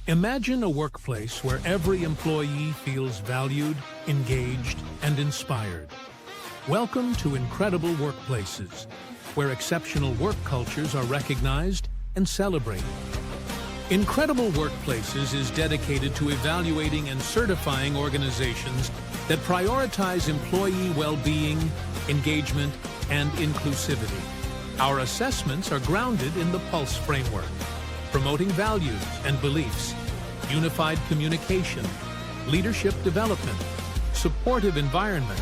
Imagine a workplace where every employee feels valued, engaged, and inspired. Welcome to Incredible Workplaces, where exceptional work cultures are recognized and celebrated. Incredible Workplaces is dedicated to evaluating and certifying organizations that prioritize employee well-being, engagement, and inclusivity. Our assessments are grounded in the PULSE framework, promoting values and beliefs, unified communication, leadership development, supportive environment,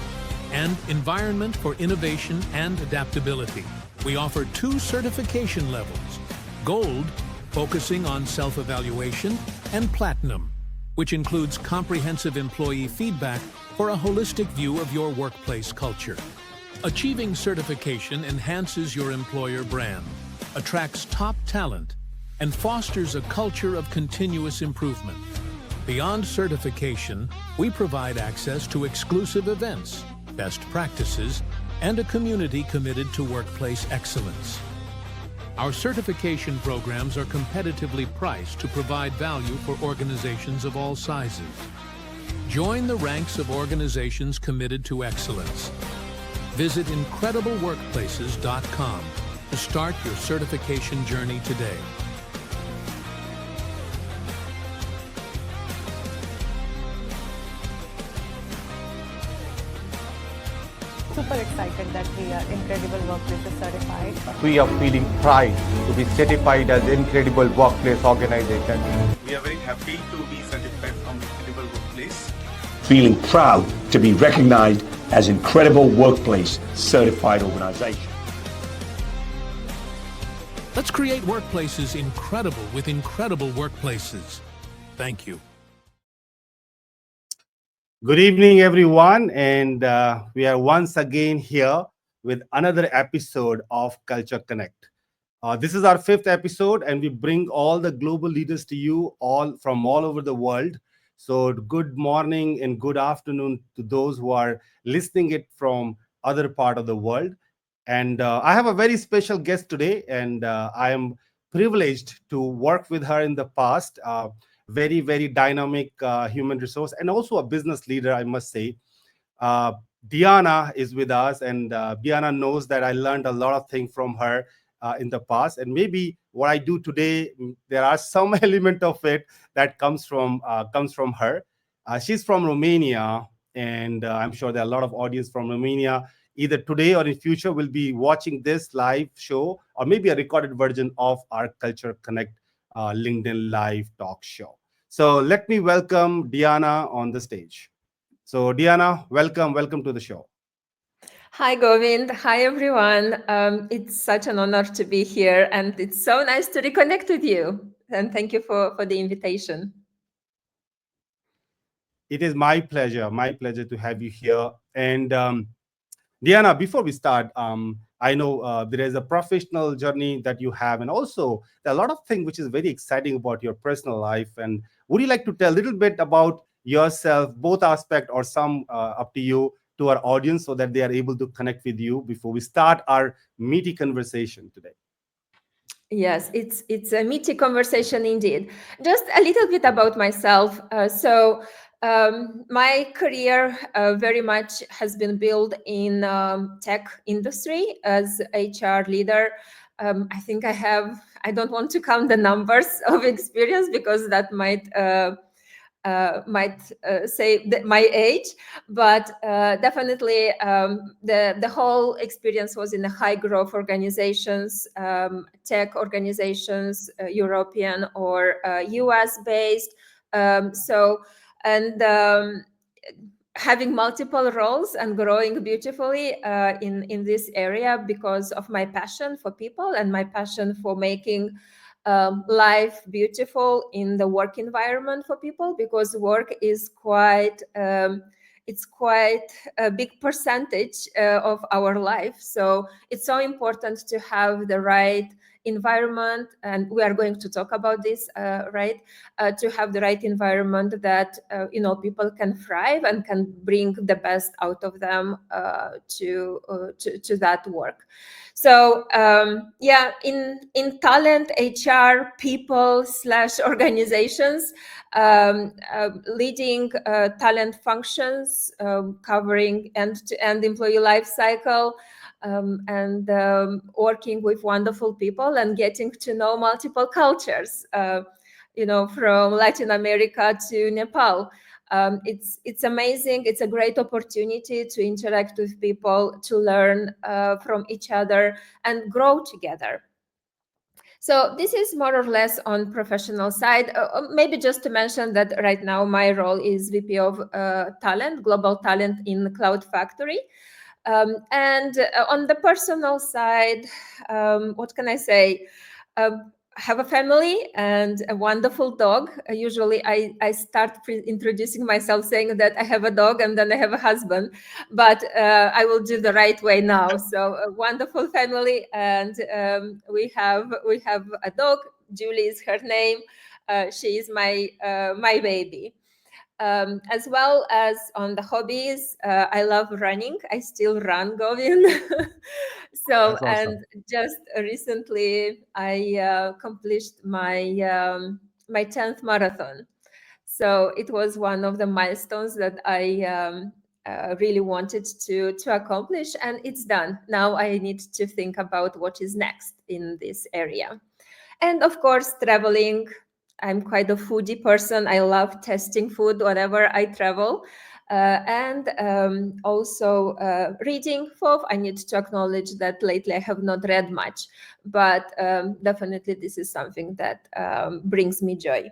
and environment for innovation and adaptability. We offer 2 certification levels: Gold, focusing on self-evaluation, and Platinum, which includes comprehensive employee feedback for a holistic view of your workplace culture. Achieving certification enhances your employer brand, attracts top talent, and fosters a culture of continuous improvement. Beyond certification, we provide access to exclusive events, best practices, and a community committed to workplace excellence. Our certification programs are competitively priced to provide value for organizations of all sizes. Join the ranks of organizations committed to excellence. Visit IncredibleWorkplaces.com to start your certification journey today. Super excited that we are Incredible Workplaces certified. We are feeling pride to be certified as Incredible Workplace Organization. We are very happy to be certified from Incredible Workplace. Feeling proud to be recognized as Incredible Workplace Certified Organization. Let's create workplaces incredible with Incredible Workplaces. Thank you. Good evening, everyone, and we are once again here with another episode of Culture Connect. This is our 5th episode, and we bring all the global leaders to you all from all over the world. So good morning and good afternoon to those who are listening it from other part of the world. And I have a very special guest today, and I am privileged to work with her in the past. Very, very dynamic human resource and also a business leader, I must say. Diana is with us, and Diana knows that I learned a lot of things from her in the past, and maybe what I do today, there are some element of it that comes from her. She's from Romania, and I'm sure there are a lot of audience from Romania either today or in future will be watching this live show or maybe a recorded version of our Culture Connect LinkedIn live talk show. So let me welcome Diana on the stage. So Diana, welcome to the show. Hi, Govind. Hi, everyone. It's such an honor to be here, and it's so nice to reconnect with you. And thank you for the invitation. It is my pleasure to have you here. And Diana, before we start, I know there is a professional journey that you have, and also there are a lot of things which is very exciting about your personal life. And would you like to tell a little bit about yourself, both aspects or some up to you, to our audience so that they are able to connect with you before we start our meaty conversation today? Yes, it's a meaty conversation indeed. Just a little bit about myself. My career very much has been built in tech industry as HR leader. I think I don't want to count the numbers of experience because that might say my age, but definitely the whole experience was in the high growth organizations, tech organizations, European or US based. Having multiple roles and growing beautifully in this area because of my passion for people and my passion for making life beautiful in the work environment for people, because work is quite a big percentage of our life. So it's so important to have the right environment, and we are going to talk about this, right? To have the right environment that people can thrive and can bring the best out of them to that work. So yeah, in talent, HR, people / organizations, leading talent functions, covering end-to-end employee life cycle, and working with wonderful people and getting to know multiple cultures, from Latin America to Nepal. It's amazing. It's a great opportunity to interact with people, to learn from each other and grow together. So this is more or less on professional side. Maybe just to mention that right now my role is VP of Talent, Global Talent in Cloud Factory. And on the personal side, what can I say? Have a family and a wonderful dog. Usually I start introducing myself saying that I have a dog and then I have a husband, but I will do the right way now. So a wonderful family, and we have a dog. Julie is her name. She is my baby. As well as on the hobbies, I love running. I still run, Govin. So, That's awesome. and just recently I accomplished my 10th marathon. So it was one of the milestones that I really wanted to accomplish, and it's done. Now I need to think about what is next in this area. And of course, traveling. I'm quite a foodie person. I love testing food whenever I travel. And also reading. I need to acknowledge that lately I have not read much, but definitely this is something that brings me joy.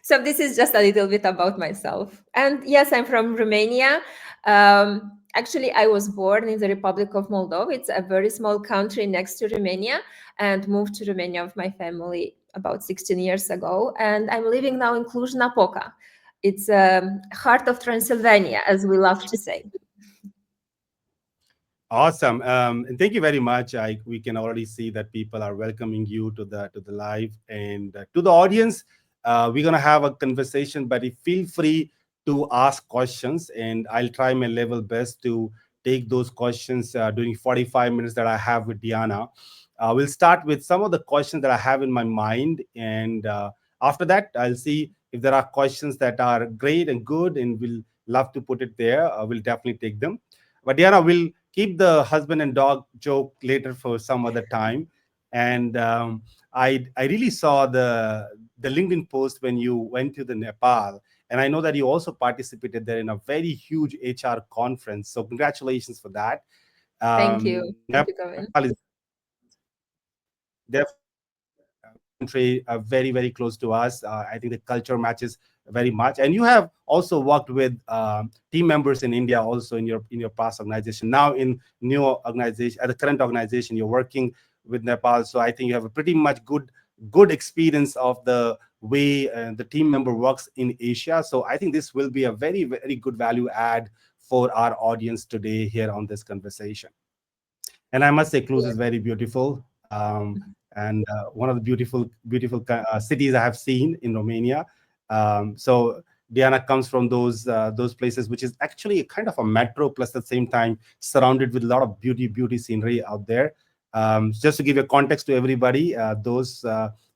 So this is just a little bit about myself. And yes, I'm from Romania. Actually, I was born in the Republic of Moldova. It's a very small country next to Romania, and moved to Romania with my family about 16 years ago. And I'm living now in Cluj-Napoca. It's heart of Transylvania, as we love to say. Awesome. And thank you very much. We can already see that people are welcoming you to the live, and to the audience. We're gonna have a conversation, but feel free to ask questions, and I'll try my level best to take those questions during 45 minutes that I have with Diana. We'll start with some of the questions that I have in my mind, and after that, I'll see if there are questions that are great and good, and we'll love to put it there. We'll definitely take them. But Diana, we'll keep the husband and dog joke later for some other time. And I really saw the LinkedIn post when you went to the Nepal, and I know that you also participated there in a very huge HR conference. So congratulations for that. Thank you. Thank you, Nepal Gavin. is definitely a country very, very close to us. I think the culture matches very much. And you have also worked with team members in India, also in your past organization. Now in new organization, at the current organization, you're working with Nepal. So I think you have a pretty much good experience of the way the team member works in Asia. So I think this will be a very, very good value add for our audience today here on this conversation. And I must say, Cluj is very beautiful, and one of the beautiful cities I have seen in Romania. So Diana comes from those places, which is actually a kind of a metro, plus at the same time surrounded with a lot of beauty scenery out there. Just to give a context to everybody, those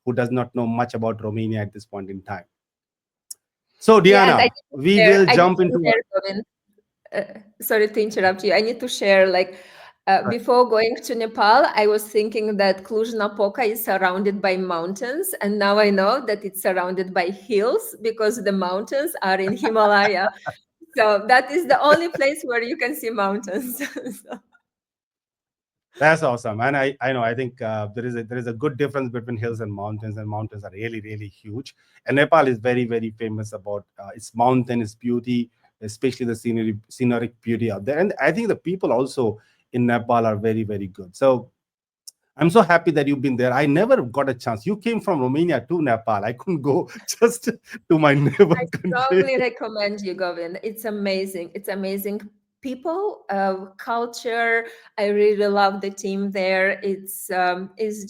who does not know much about Romania at this point in time. So Yeah, and Diana, we will jump into. Sorry to interrupt you. I need to share, before going to Nepal, I was thinking that Cluj-Napoca is surrounded by mountains, and now I know that it's surrounded by hills because the mountains are in Himalaya. So that is the only place where you can see mountains. So. That's awesome, and I know, I think there is a good difference between hills and mountains are really, really huge. And Nepal is very, very famous about its mountain, its beauty, especially the scenic beauty out there. And I think the people also in Nepal are very, very good. So I'm so happy that you've been there. I never got a chance. You came from Romania to Nepal. I couldn't go just to my neighbor I country. strongly recommend you, Govin. It's amazing. It's amazing. people, culture. I really love the team there. It's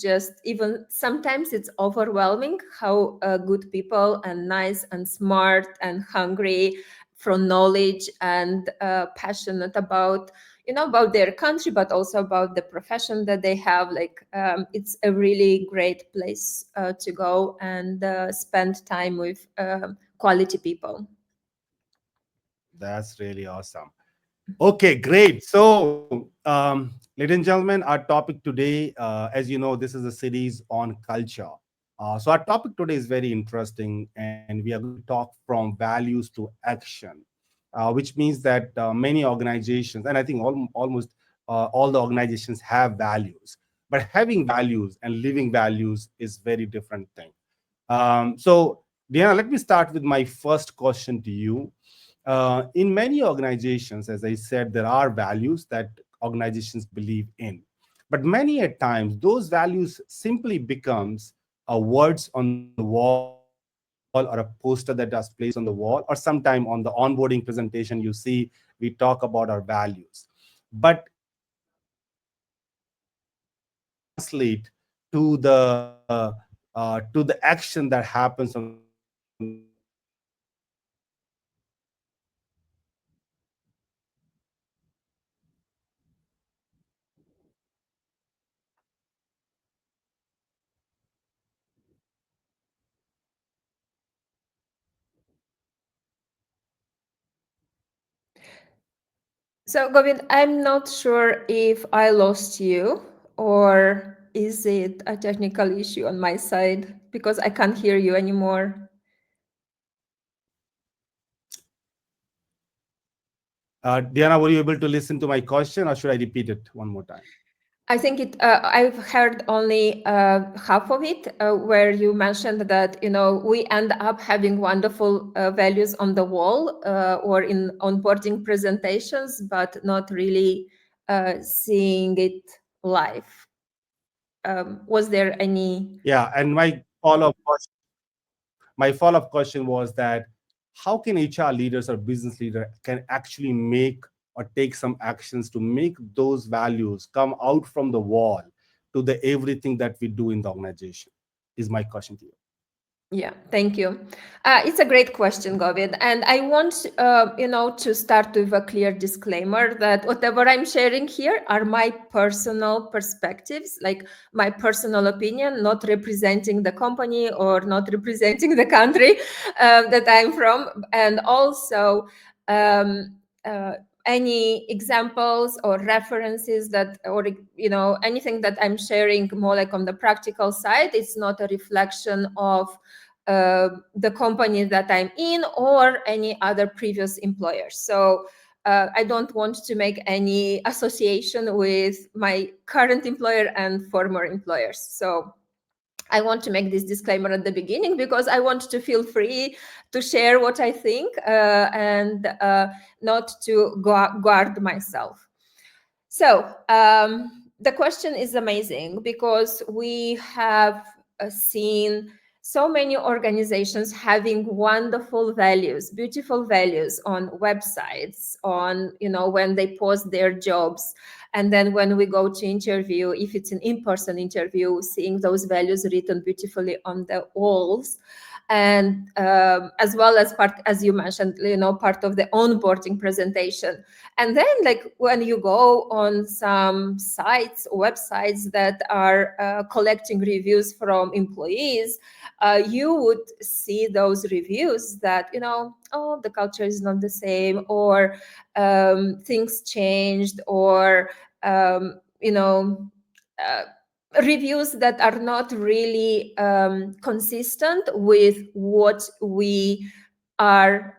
just, even sometimes it's overwhelming how good people and nice and smart and hungry for knowledge and passionate about, about their country, but also about the profession that they have. Like, it's a really great place to go and spend time with quality people. That's really awesome. Okay, great. So, ladies and gentlemen, our topic today, as you know, this is a series on culture. So, our topic today is very interesting, and we are going to talk from values to action, which means that many organizations, and I think almost all the organizations have values, but having values and living values is very different thing. So, Diana, let me start with my first question to you. In many organizations, as I said, there are values that organizations believe in, but many at times those values simply becomes words on the wall or a poster that is placed on the wall, or sometime on the onboarding presentation you see we talk about our values. But can those values translate to the action that happens on the ground? Can those values translate to the action that happens on the ground? So, Govind, I'm not sure if I lost you, or is it a technical issue on my side because I can't hear you anymore. Diana, were you able to listen to my question, or should I repeat it one more time? I think I've heard only half of it, where you mentioned that, we end up having wonderful values on the wall or in onboarding presentations, but not really seeing it live. Was there any? Yeah, and my follow-up question was that how can HR leaders or business leader can actually make or take some actions to make those values come out from the wall to the everything that we do in the organization, is my question to you. Yeah, thank you. It's a great question, Govind. And I want, to start with a clear disclaimer that whatever I'm sharing here are my personal perspectives, like my personal opinion, not representing the company or not representing the country that I'm from. And also, um, uh, any examples or references that, or anything that I'm sharing more like on the practical side, it's not a reflection of the company that I'm in or any other previous employers. So I don't want to make any association with my current employer and former employers. So I want to make this disclaimer at the beginning because I want to feel free to share what I think and not to guard myself. So the question is amazing because we have seen so many organizations having wonderful values, beautiful values on websites, on, when they post their jobs. And then when we go to interview, if it's an in-person interview, seeing those values written beautifully on the walls. And as well as part, as you mentioned, part of the onboarding presentation. And then, like, when you go on some sites, websites that are collecting reviews from employees, you would see those reviews that, oh, the culture is not the same, or things changed, or, uh, reviews that are not really consistent with what we are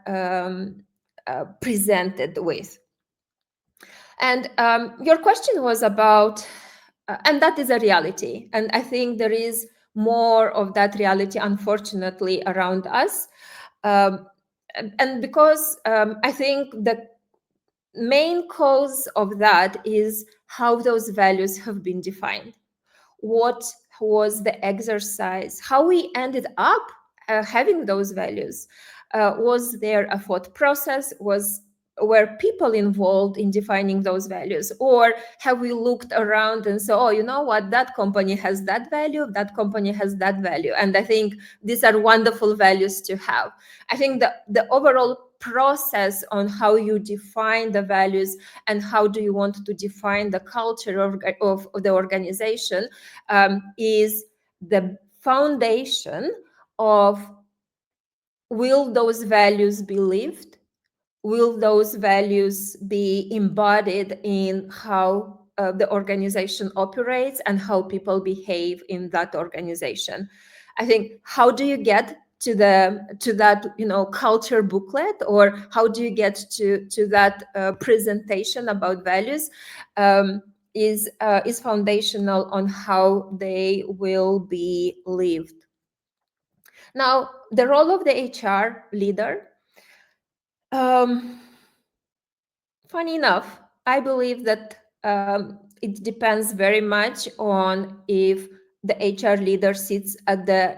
presented with. And your question was about, and that is a reality. And I think there is more of that reality, unfortunately, around us. And because I think the main cause of that is how those values have been defined. What was the exercise? How we ended up having those values? Was there a thought process? were people involved in defining those values, or have we looked around and said, oh, you know what, that company has that value, that company has that value, and I think these are wonderful values to have. I think the overall process on how you define the values and how do you want to define the culture of the organization is the foundation of, will those values be lived? Will those values be embodied in how the organization operates and how people behave in that organization? I think, how do you get to that culture booklet, or how do you get to that presentation about values, is foundational on how they will be lived. Now, the role of the HR leader. Funny enough, I believe that it depends very much on if the HR leader sits at the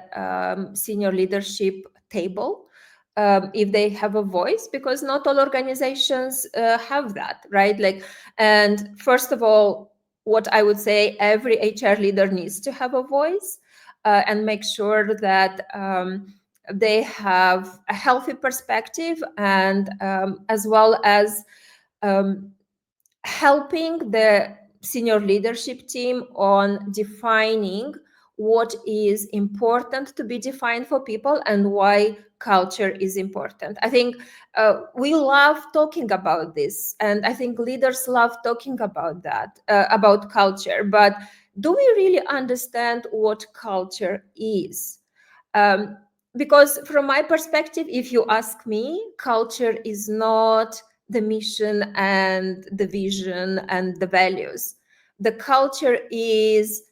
senior leadership table, if they have a voice, because not all organizations have that, right? And first of all, what I would say, every HR leader needs to have a voice and make sure that they have a healthy perspective, and as well as helping the senior leadership team on defining what is important to be defined for people and why culture is important. I think we love talking about this, and I think leaders love talking about that, about culture, but do we really understand what culture is? Because from my perspective, if you ask me, culture is not the mission and the vision and the values. The culture is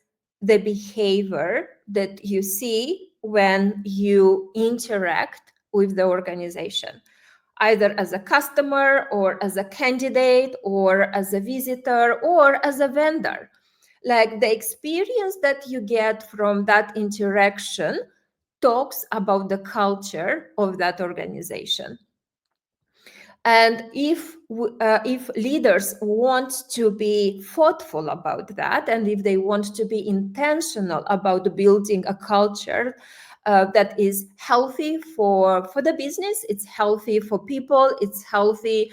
the behavior that you see when you interact with the organization, either as a customer or as a candidate or as a visitor or as a vendor. Like, the experience that you get from that interaction talks about the culture of that organization. And if leaders want to be thoughtful about that, and if they want to be intentional about building a culture that is healthy for the business, it's healthy for people, it's healthy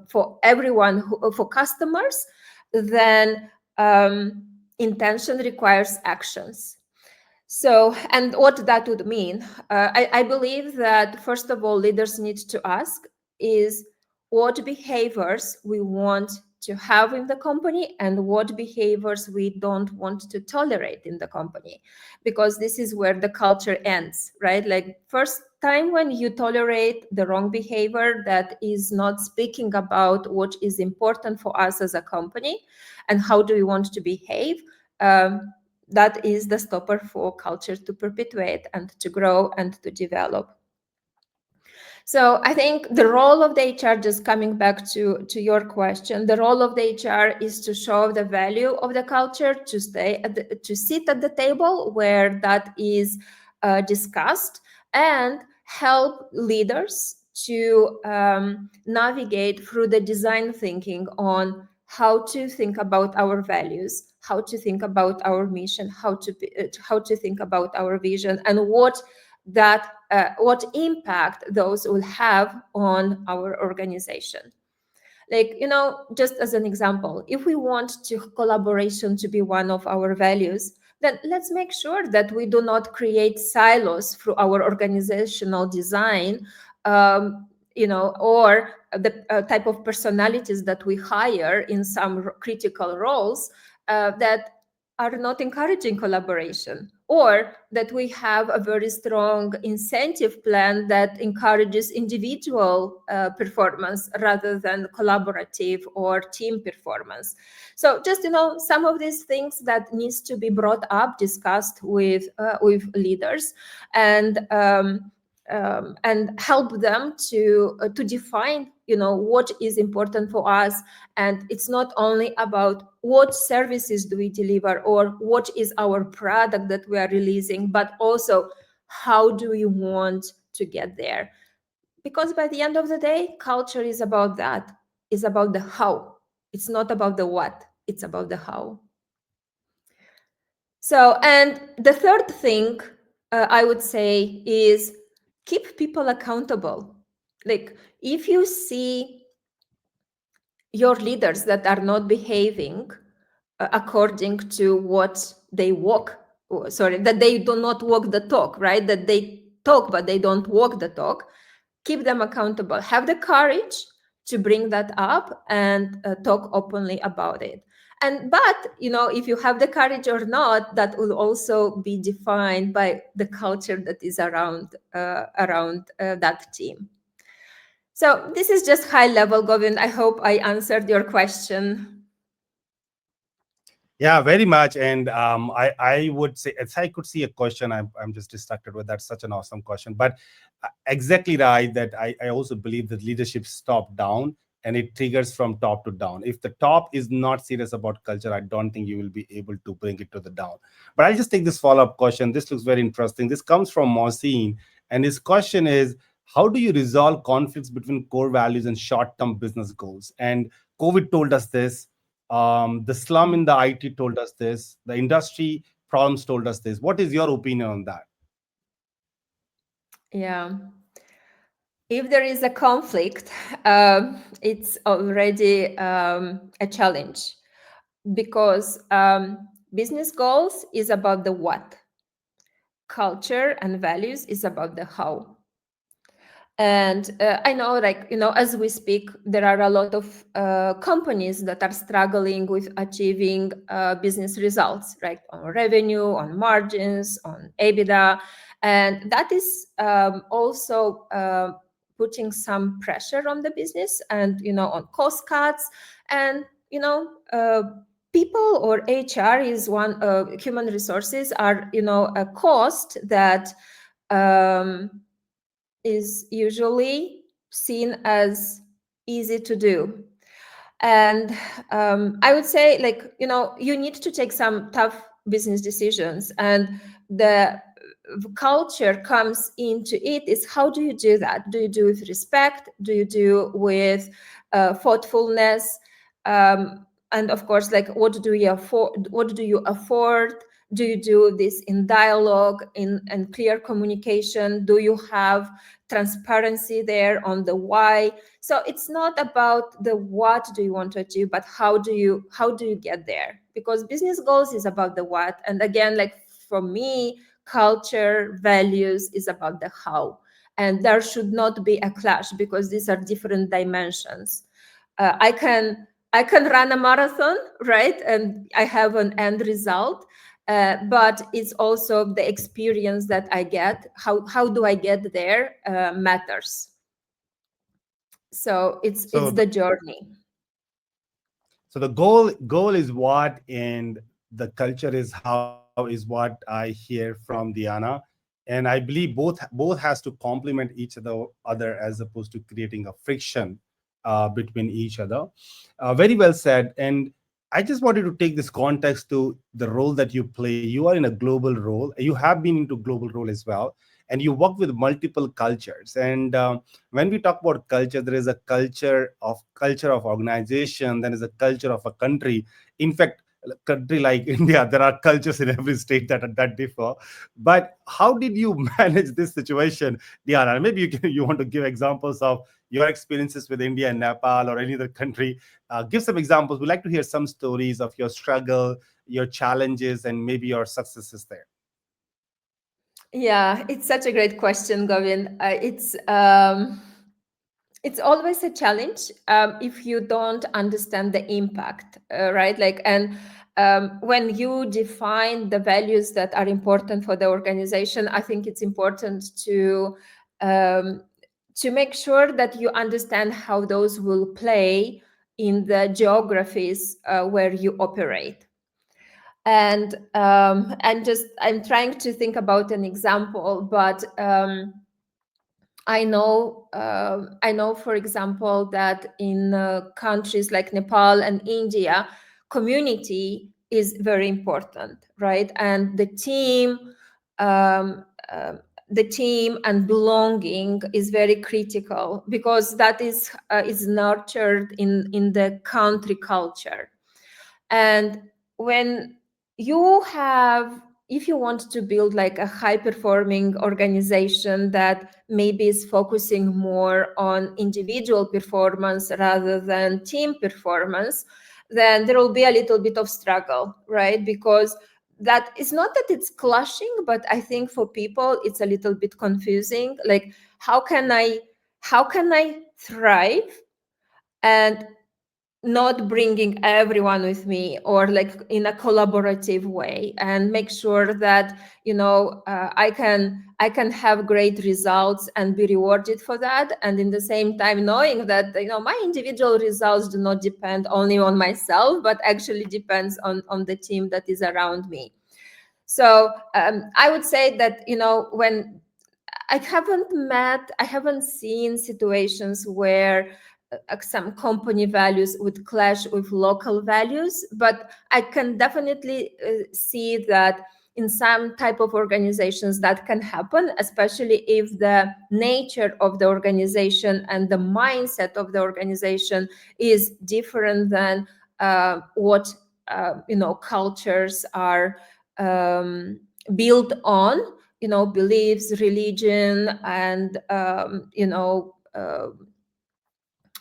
for everyone, for customers, then intention requires actions. So, and what that would mean, I believe that, first of all, leaders need to ask is what behaviors we want to have in the company and what behaviors we don't want to tolerate in the company, because this is where the culture ends, right? Like, first time when you tolerate the wrong behavior that is not speaking about what is important for us as a company and how do we want to behave, that is the stopper for culture to perpetuate and to grow and to develop. So I think the role of the HR, just coming back to your question, the role of the HR is to show the value of the culture, to sit at the table where that is discussed, and help leaders to navigate through the design thinking on how to think about our values, how to think about our mission, how to think about our vision, and what impact those will have on our organization. Like, just as an example, if we want collaboration to be one of our values, then let's make sure that we do not create silos through our organizational design, or the type of personalities that we hire in some critical roles that are not encouraging collaboration, or that we have a very strong incentive plan that encourages individual performance rather than collaborative or team performance. So just, some of these things that needs to be brought up, discussed with leaders, and help them to define, what is important for us. And it's not only about what services do we deliver or what is our product that we are releasing, but also how do we want to get there. because by the end of the day, culture is about that, is about the how. It's not about the what, it's about the how. So, and the third thing I would say is keep people accountable. Like, if you see your leaders that are not behaving according to what they walk, sorry, that they do not walk the talk, right? That they talk, but they don't walk the talk, keep them accountable. Have the courage to bring that up and talk openly about it. And but if you have the courage or not, that will also be defined by the culture that is around that team. So this is just high level, Govind. I hope I answered your question. Yeah, very much. And I would say, if I could see a question, I'm just distracted with that. Such an awesome question. But exactly right, that I also believe that leadership top down and it triggers from top to down. If the top is not serious about culture, I don't think you will be able to bring it to the down. But I'll just take this follow-up question. This looks very interesting. This comes from Mohsin, and his question is, how do you resolve conflicts between core values and short-term business goals? And COVID told us this, the slum in the IT told us this, the industry problems told us this. What is your opinion on that? Yeah. If there is a conflict, it's already a challenge, because business goals is about the what, culture and values is about the how. And I know, like, as we speak, there are a lot of companies that are struggling with achieving business results, right? On revenue, on margins, on EBITDA. And that is also putting some pressure on the business and, on cost cuts. And, people or HR is one, human resources are, a cost that is usually seen as easy to do. And I would say, like, you need to take some tough business decisions, and the culture comes into it is, how do you do that? Do you do with respect? Do you do with thoughtfulness? And of course, like, what do you afford? What do you afford? Do you do this in dialogue, in and clear communication? Do you have transparency there on the why? So it's not about the what do you want to achieve, but how do you get there? Because business goals is about the what, and again, like, for me, culture, values is about the how. And there should not be a clash, because these are different dimensions. I can run a marathon, right? And I have an end result. But it's also the experience that I get. How do I get there matters. So it's So, the journey. so the goal is what, and the culture is how, is what I hear from Diana. And I believe both has to complement each other as opposed to creating a friction between each other. Very well said. And I just wanted to take this context to the role that you play. You are in a global role. You have been into global role as well, and you work with multiple cultures. And when we talk about culture, there is a culture of organization, then is a culture of a country. In fact, a country like India, there are cultures in every state that differ. But how did you manage this situation, Diana? Maybe you want to give examples of your experiences with India and Nepal or any other country. Give some examples. We'd like to hear some stories of your struggle, your challenges, and maybe your successes there. Yeah, it's such a great question, Govind. It's always a challenge if you don't understand the impact, right? Like, and when you define the values that are important for the organization, I think it's important um, to make sure that you understand how those will play in the geographies where you operate. And I'm trying to think about an example, but I know, for example, that in countries like Nepal and India, community is very important, right? And the team, um, uh, the team and belonging is very critical, because that is nurtured in the country culture. And when you have, if you want to build like a high performing organization that maybe is focusing more on individual performance rather than team performance, then there will be a little bit of struggle, right? Because that is not that it's clashing, but I think for people it's a little bit confusing. Like, how can I thrive and not bringing everyone with me, or like in a collaborative way, and make sure that I can have great results and be rewarded for that, and in the same time knowing that my individual results do not depend only on myself, but actually depends on the team that is around me. So I would say that when I haven't seen situations where some company values would clash with local values, but I can definitely see that in some type of organizations that can happen, especially if the nature of the organization and the mindset of the organization is different than what cultures are built on, beliefs, religion, and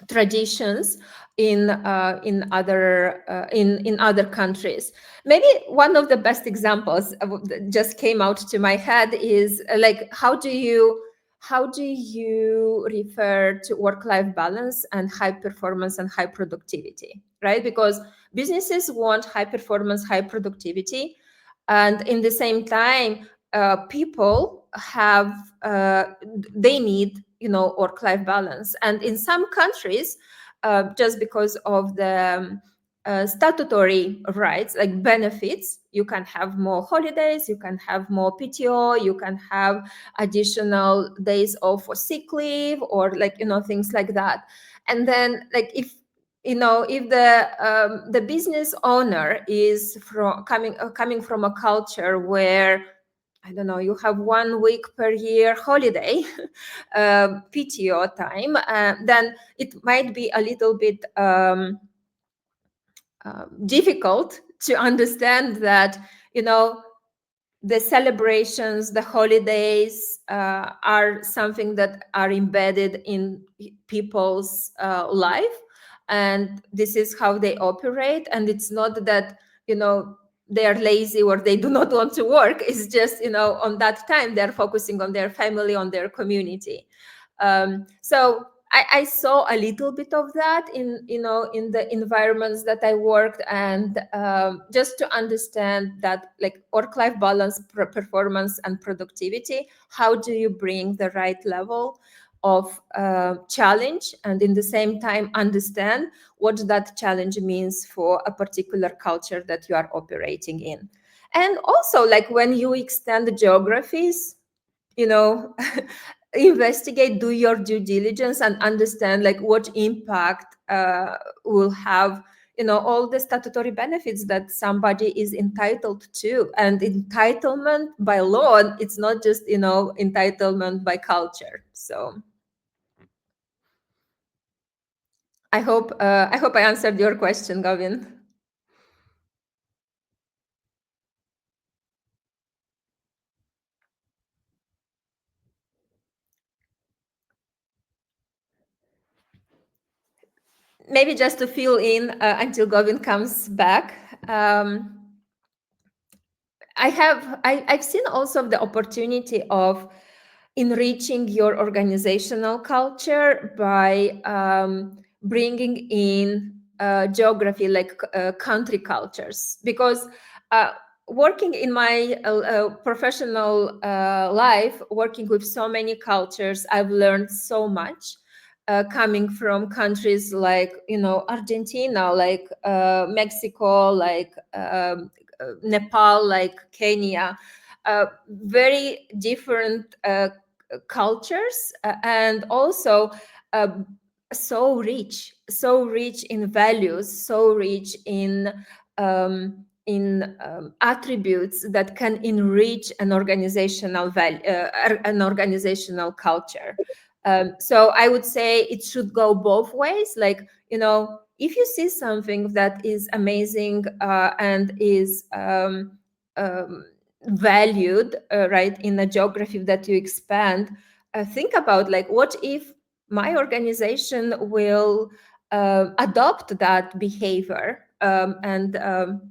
traditions in other countries. Maybe one of the best examples that just came out to my head is like, how do you refer to work-life balance and high performance and high productivity, right? Because businesses want high performance, high productivity, and in the same time people have they need work-life balance. And in some countries, just because of the statutory rights, like benefits, you can have more holidays, you can have more PTO, you can have additional days off for sick leave, or like things like that. And then like if the business owner is coming from a culture where, I don't know, you have 1 week per year holiday, PTO time, then it might be a little bit difficult to understand that, the celebrations, the holidays are something that are embedded in people's life. And this is how they operate. And it's not that, they are lazy or they do not want to work. It's just, on that time, they're focusing on their family, on their community. So I saw a little bit of that in the environments that I worked, and just to understand that, like, work-life balance, performance, and productivity. How do you bring the right level of challenge, and in the same time understand what that challenge means for a particular culture that you are operating in? And also, like, when you extend the geographies, investigate, do your due diligence, and understand like what impact will have all the statutory benefits that somebody is entitled to. And entitlement by law, it's not just entitlement by culture. So I hope I answered your question, Gavin. Maybe just to fill in until Gavin comes back. I've seen also the opportunity of enriching your organizational culture by bringing in geography, like country cultures, because working in my professional life, working with so many cultures, I've learned so much. Coming from countries like Argentina, like Mexico, like Nepal, like Kenya, very different cultures, and also so rich in values, so rich in attributes that can enrich an organizational value, an organizational culture. So I would say it should go both ways. Like, if you see something that is amazing and is valued, right, in a geography that you expand, think about, like, what if my organization will adopt that behavior and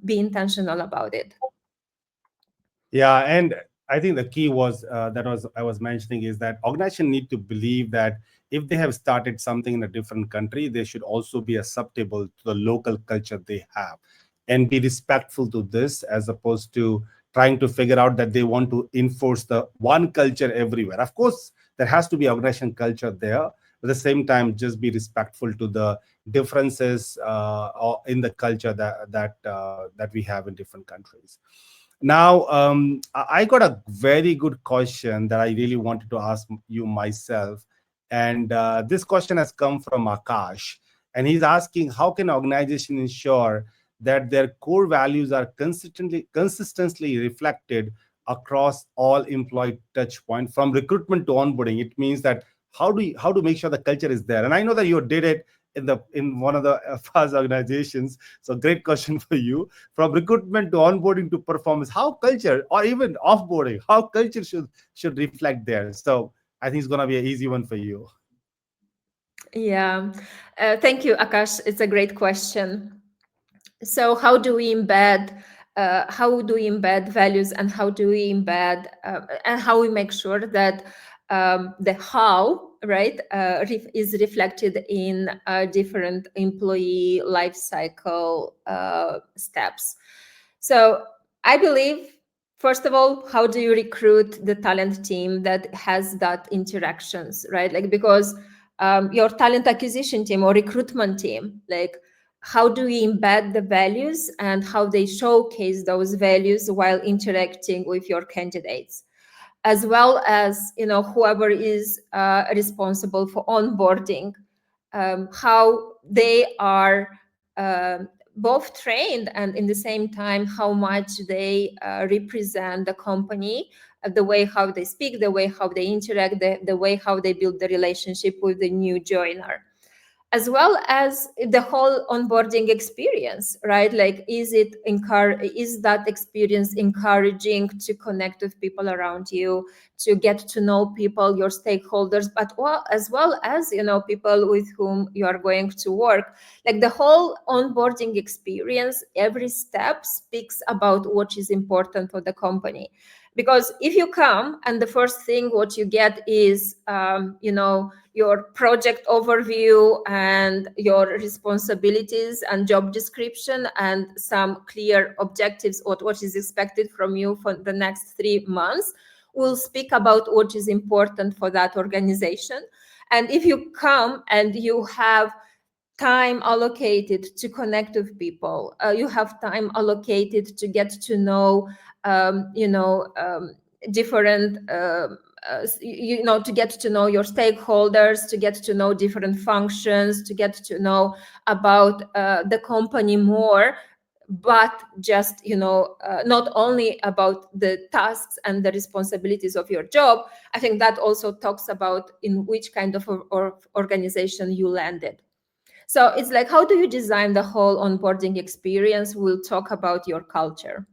be intentional about it. Yeah, and I think the key was I was mentioning is that organization need to believe that if they have started something in a different country, they should also be acceptable to the local culture they have, and be respectful to this, as opposed to trying to figure out that they want to enforce the one culture everywhere. Of course, there has to be organization culture there. At the same time, just be respectful to the differences in the culture that we have in different countries. Now, I got a very good question that I really wanted to ask you myself. And this question has come from Akash. And he's asking, how can organization ensure that their core values are consistently reflected across all employee touch points, from recruitment to onboarding? It means that how to make sure the culture is there. And I know that you did it in one of the FAS organizations. So great question for you. From recruitment to onboarding to performance, how culture, or even offboarding, how culture should reflect there. So I think it's going to be an easy one for you. Yeah, thank you, Akash. It's a great question. So how do we embed values, and how do we embed and how we make sure that the how, right, is reflected in different employee life cycle steps. So I believe, first of all, how do you recruit the talent team that has that interactions, right? Like, because your talent acquisition team or recruitment team, like, how do we embed the values and how they showcase those values while interacting with your candidates, as well as, whoever is responsible for onboarding, how they are both trained, and in the same time how much they represent the company, the way how they speak, the way how they interact, the way how they build the relationship with the new joiner, as well as the whole onboarding experience, right? Like, is that experience encouraging to connect with people around you, to get to know people, your stakeholders, but as well as, people with whom you are going to work. Like, the whole onboarding experience, every step speaks about what is important for the company. Because if you come and the first thing what you get is your project overview and your responsibilities and job description and some clear objectives, what is expected from you for the next 3 months, will speak about what is important for that organization. And if you come and you have time allocated to connect with people, you have time allocated to get to know different to get to know your stakeholders, to get to know different functions, to get to know about the company more, but just not only about the tasks and the responsibilities of your job. I think that also talks about in which kind of organization you landed. So it's like, how do you design the whole onboarding experience? We'll talk about your culture.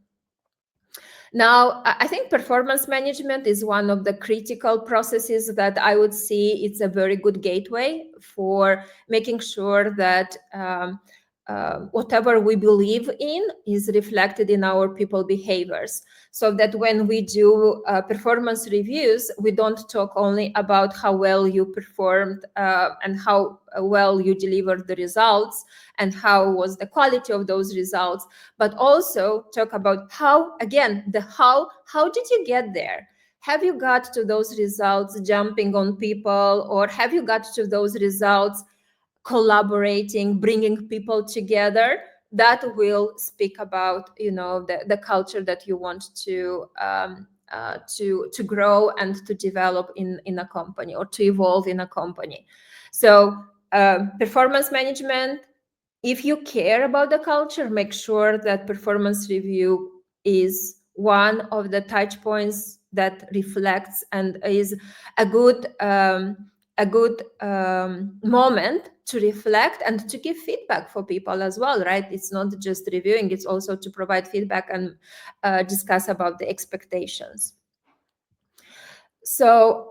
Now, I think performance management is one of the critical processes that I would see. It's a very good gateway for making sure that whatever we believe in is reflected in our people behaviors, so that when we do performance reviews, we don't talk only about how well you performed and how well you delivered the results and how was the quality of those results, but also talk about how, again, how did you get there? Have you got to those results jumping on people, or have you got to those results collaborating, bringing people together? That will speak about the culture that you want to grow and to develop in a company, or to evolve in a company. So performance management, if you care about the culture, make sure that performance review is one of the touch points that reflects and is a good moment to reflect and to give feedback for people as well, right? It's not just reviewing, it's also to provide feedback and discuss about the expectations. So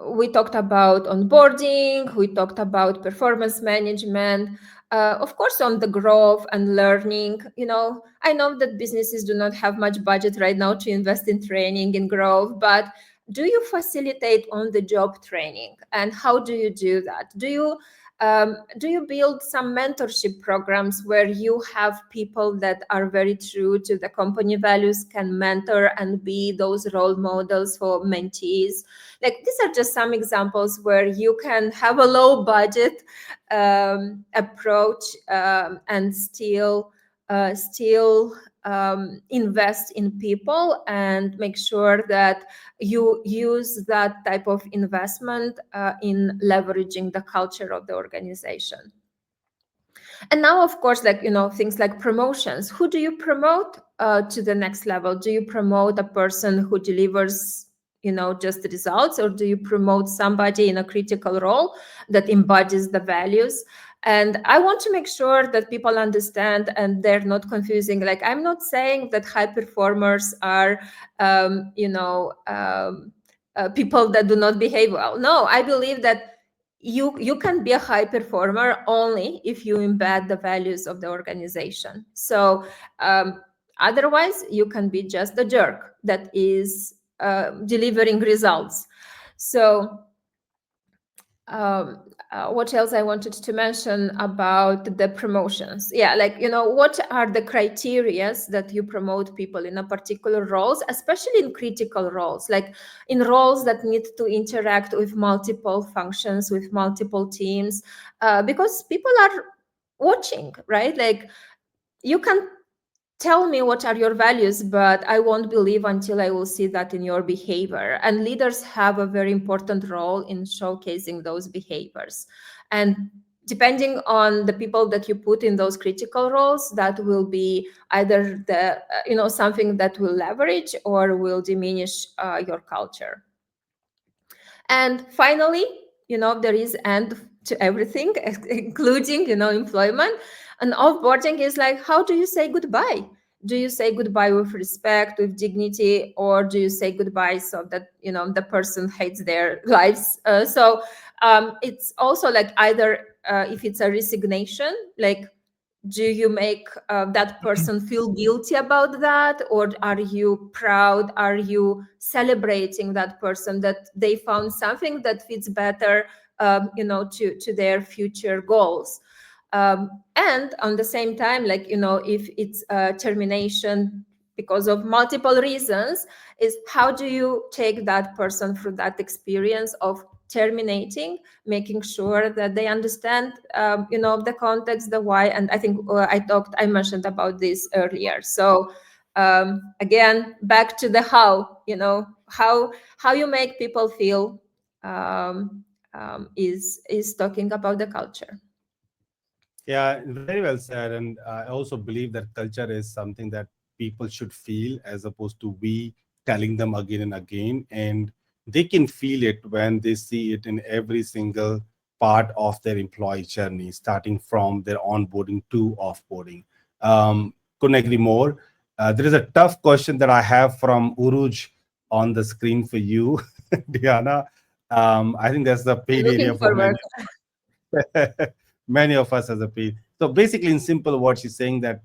we talked about onboarding, we talked about performance management, of course, on the growth and learning. I know that businesses do not have much budget right now to invest in training and growth, but do you facilitate on-the-job training? And how do you do that? Do you build some mentorship programs where you have people that are very true to the company values, can mentor and be those role models for mentees? Like, these are just some examples where you can have a low budget approach and still invest in people and make sure that you use that type of investment in leveraging the culture of the organization. And now, of course, things like promotions. Who do you promote to the next level? Do you promote a person who delivers just the results, or do you promote somebody in a critical role that embodies the values? And I want to make sure that people understand and they're not confusing. Like, I'm not saying that high performers are, people that do not behave well. No, I believe that you can be a high performer only if you embed the values of the organization. So otherwise, you can be just a jerk that is delivering results. So what else I wanted to mention about the promotions? Yeah, what are the criterias that you promote people in a particular roles, especially in critical roles, like in roles that need to interact with multiple functions, with multiple teams, because people are watching, right? Like, you can tell me what are your values, but I won't believe until I will see that in your behavior. And leaders have a very important role in showcasing those behaviors. And depending on the people that you put in those critical roles, that will be either something that will leverage or will diminish your culture. And finally, there is end to everything, including, employment. And offboarding is like, how do you say goodbye? Do you say goodbye with respect, with dignity, or do you say goodbye so that, the person hates their lives? So it's also like either if it's a resignation, like, do you make that person feel guilty about that, or are you proud? Are you celebrating that person that they found something that fits better to their future goals? And on the same time, if it's a termination because of multiple reasons, is how do you take that person through that experience of terminating, making sure that they understand the context, the why. And I think I mentioned about this earlier. So again, back to the how you make people feel is talking about the culture. Yeah, very well said. And I also believe that culture is something that people should feel as opposed to we telling them again and again. And they can feel it when they see it in every single part of their employee journey, starting from their onboarding to offboarding. Couldn't agree more. There is a tough question that I have from Uruj on the screen for you, Diana. I think that's the paid area Looking for forward. many of us as a paid. So basically, in simple words, she's saying that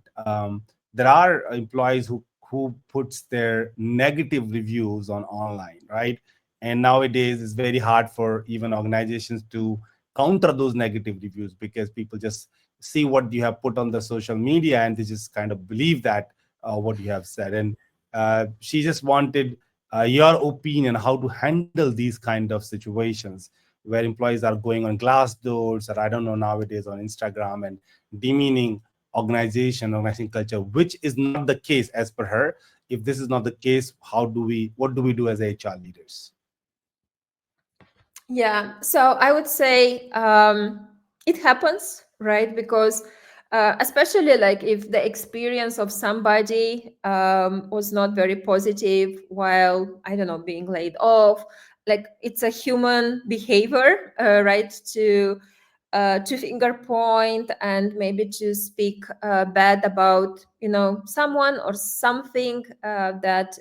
there are employees who puts their negative reviews on online, right? And nowadays, it's very hard for even organizations to counter those negative reviews because people just see what you have put on the social media and they just kind of believe that what you have said. And she just wanted your opinion how to handle these kind of situations where employees are going on glass doors or I don't know nowadays on Instagram and demeaning organizing culture, which is not the case as per her. If this is not the case, what do we do as HR leaders? Yeah, so I would say it happens. right? Because especially like if the experience of somebody was not very positive while, I don't know, being laid off, like it's a human behavior, right? To finger point and maybe to speak bad about, someone or something that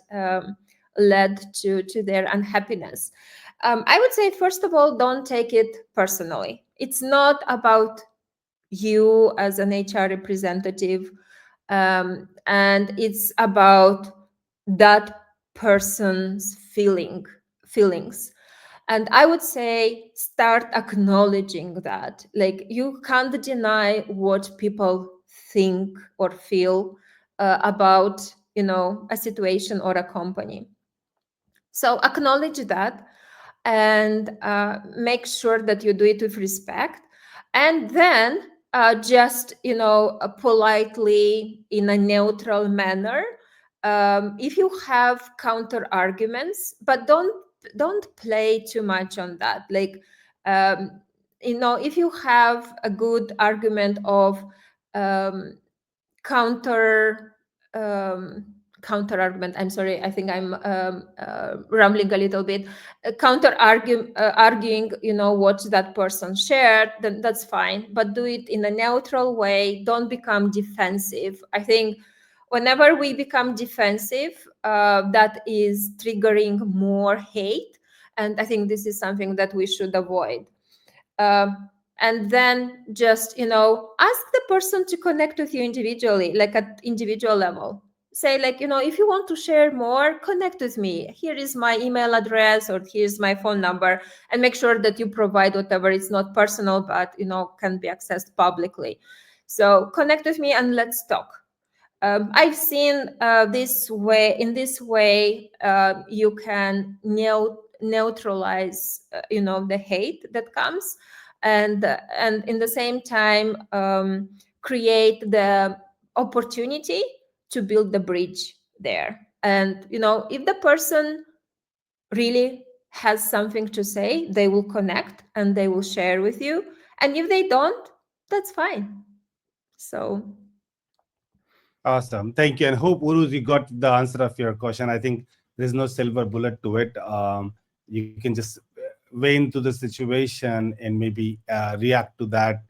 led to their unhappiness. I would say, first of all, don't take it personally. It's not about you as an HR representative, and it's about that person's feelings. And I would say start acknowledging that. Like, you can't deny what people think or feel about, a situation or a company. So acknowledge that, and make sure that you do it with respect, and then just politely, in a neutral manner, if you have counter arguments, but don't play too much on that. Like, um, if you have a good argument of um, counter counter argument, I'm sorry, I think I'm rambling a little bit, arguing, what that person shared, then that's fine, but do it in a neutral way. Don't become defensive. I think whenever we become defensive, that is triggering more hate, and I think this is something that we should avoid. And then just ask the person to connect with you individually, like at individual level. Say, like, if you want to share more, connect with me. Here is my email address, or here's my phone number, and make sure that you provide whatever. It's not personal, but can be accessed publicly. So connect with me and let's talk. I've seen this way. In this way, you can neutralize, the hate that comes, and in the same time, create the opportunity to build the bridge there. And if the person really has something to say, they will connect and they will share with you. And if they don't, that's fine. So Awesome. Thank you. And hope, Uruz, you got the answer of your question. I think there's no silver bullet to it. You can just weigh into the situation and maybe react to that.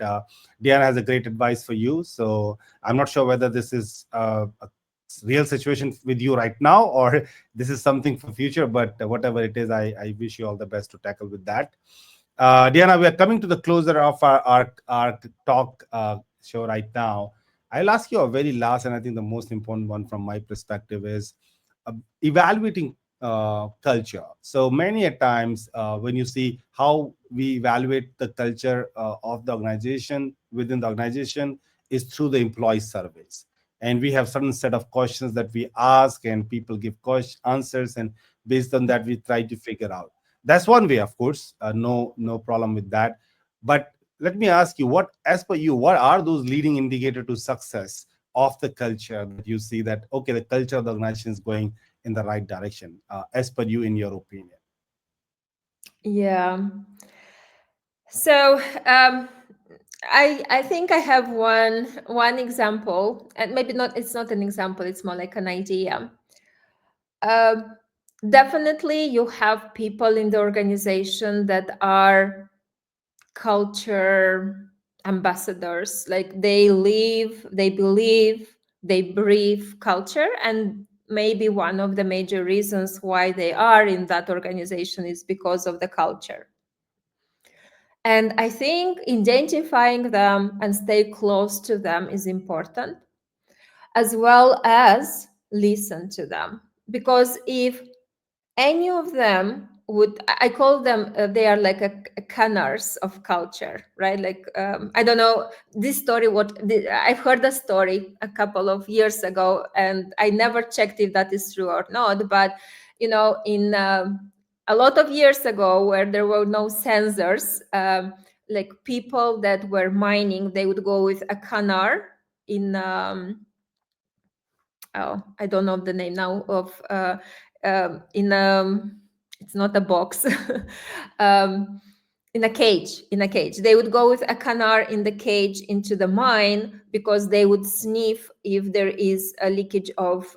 Diana has a great advice for you. So I'm not sure whether this is a real situation with you right now, or this is something for future, but whatever it is, I wish you all the best to tackle with that. Diana, we are coming to the closer of our talk show right now. I'll ask you a very last, and I think the most important one from my perspective is evaluating culture. So many a times, when you see how we evaluate the culture of the organization, within the organization, is through the employee surveys. And we have certain set of questions that we ask, and people give answers, and based on that, we try to figure out. That's one way, of course. No problem with that. But let me ask you, what, as per you, what are those leading indicator to success of the culture that you see that, okay, the culture of the organization is going in the right direction, as per you, in your opinion? yeah. So I think I have one example, and maybe not. It's not an example. It's more like an idea. Um, Definitely, you have people in the organization that are culture ambassadors. Like, they live, they believe, they breathe culture, and maybe one of the major reasons why they are in that organization is because of the culture. And I think identifying them and stay close to them is important, as well as listen to them. Because if any of them would, I call them, they are like a canars of culture, right? Like, I don't know this story, I've heard a story a couple of years ago, and I never checked if that is true or not, but in a lot of years ago, where there were no sensors, like, people that were mining, they would go with a canar in oh, I don't know the name now of in it's not a box. um, in a cage. They would go with a canard in the cage into the mine because they would sniff if there is a leakage of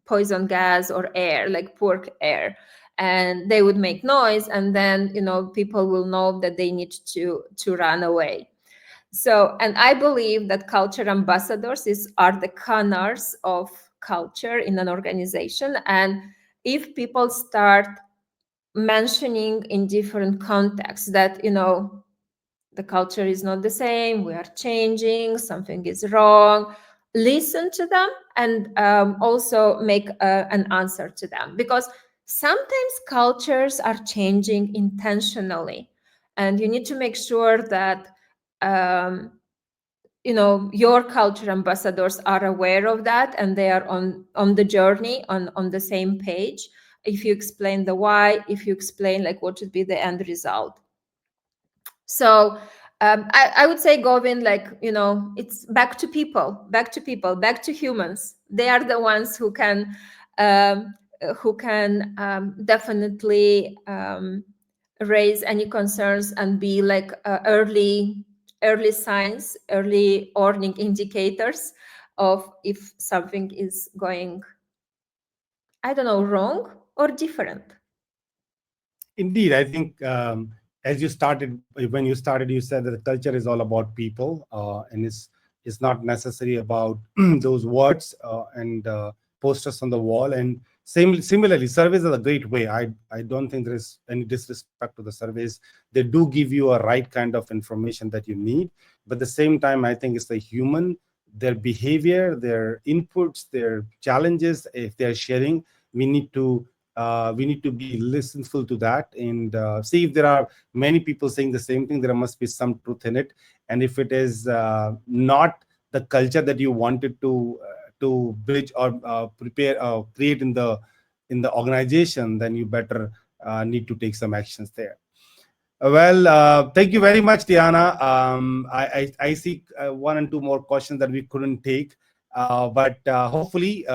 poison gas or air, like poor air, and they would make noise, and then people will know that they need to run away. So, and I believe that culture ambassadors are the canards of culture in an organization. And if people start mentioning in different contexts that the culture is not the same, we are changing, something is wrong, listen to them, and also make an answer to them, because sometimes cultures are changing intentionally, and you need to make sure that your culture ambassadors are aware of that, and they are on the journey, on the same page. If you explain the why, if you explain like what should be the end result. So I would say, Govind, it's back to people, back to humans. They are the ones who can definitely raise any concerns and be like early signs, early warning indicators of if something is going, I don't know, wrong or different. Indeed, I think as you started, when you started, you said that the culture is all about people, and it's not necessary about those words and posters on the wall. And similarly, surveys are a great way. I don't think there is any disrespect to the surveys. They do give you a right kind of information that you need, but at the same time, I think it's the human, their behavior, their inputs, their challenges. If they're sharing, we need to be listenful to that, and see if there are many people saying the same thing. There must be some truth in it, and if it is not the culture that you wanted to bridge or prepare create in the organization, then you better need to take some actions there. Well, thank you very much, Diana. I see one and two more questions that we couldn't take, but hopefully,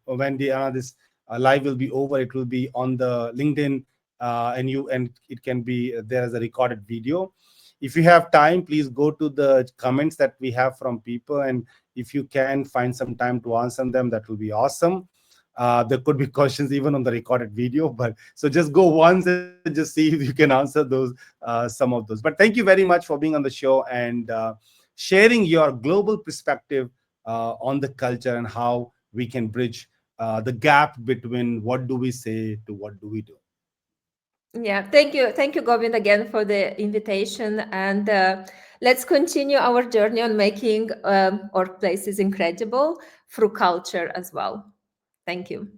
when Diana this live will be over, it will be on the LinkedIn, and it can be there as a recorded video. If you have time, please go to the comments that we have from people, and if you can find some time to answer them, that will be awesome. There could be questions even on the recorded video, but so just go once and just see if you can answer those, some of those. But thank you very much for being on the show and sharing your global perspective on the culture and how we can bridge the gap between what do we say to what do we do. Yeah, thank you, Govind, again for the invitation, and let's continue our journey on making workplaces incredible through culture as well. Thank you.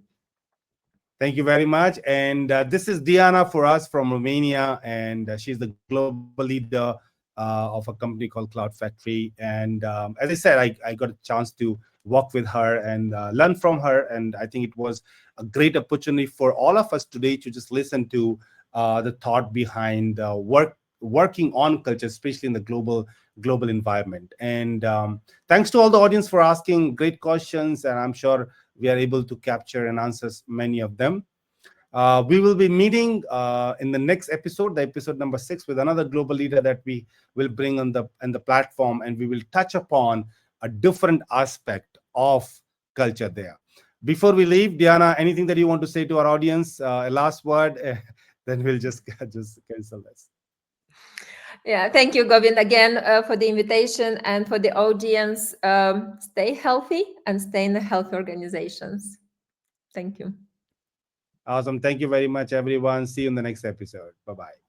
Thank you very much. And this is Diana for us from Romania, and she's the global leader of a company called Cloud Factory. And as I said, I got a chance to walk with her and learn from her. And I think it was a great opportunity for all of us today to just listen to the thought behind working on culture, especially in the global environment. And thanks to all the audience for asking great questions, and I'm sure we are able to capture and answer many of them. We will be meeting in the next episode, the episode number 6, with another global leader that we will bring on the platform, and we will touch upon a different aspect of culture there. Before we leave, Diana, anything that you want to say to our audience? A last word, then we'll just cancel this. Yeah, thank you, Govind, again for the invitation, and for the audience. Stay healthy and stay in the healthy organizations. Thank you. Awesome. Thank you very much, everyone. See you in the next episode. Bye-bye.